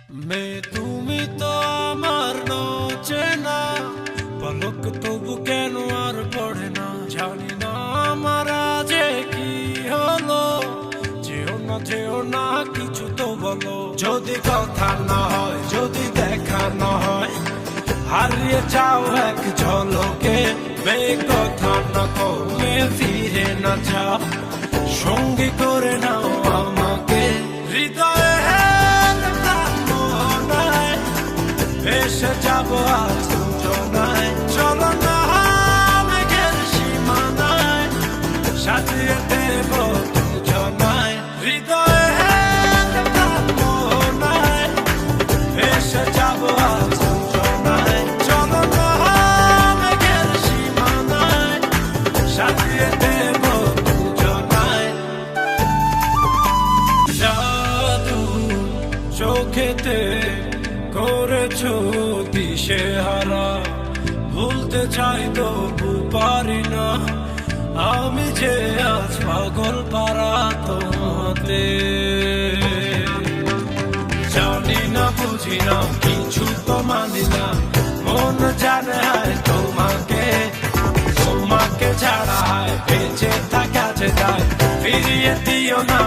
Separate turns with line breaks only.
তুমি তো আমার চেনা পলক, তবু কেন আর পড়ে না জানি না আমার যে কি হলো। যেও না কিছু তো বলো, যদি কথা না হয়, যদি দেখা না হয়, হারিয়ে যাও এক ঝলকে। কথা না কমে ফিরে না যাও, সঙ্গী করে নাও আমাকে। হৃদয়ে এসে যাবো আজ দুজনায়, চলো না মেঘের সীমানায়, সাজিয়ে দেব দুজনায়। হৃদয়ে এসে যাবো আজ দুজনায়, চলো না মেঘের সীমানায়, সাজিয়ে দেব দুজনায়। জাদু চোখেতে করেছো দিশেহারা, ভুলতে চাই তবু পারি না, আমি যে আজ পাগল পারা তোমাতে। জানি না বুঝি না কিছু তো মানি না, মন জানে তোমাকে, তোমাকে ছাড়া বেঁচে থাকা যায়, ফিরিয়ে দিও না।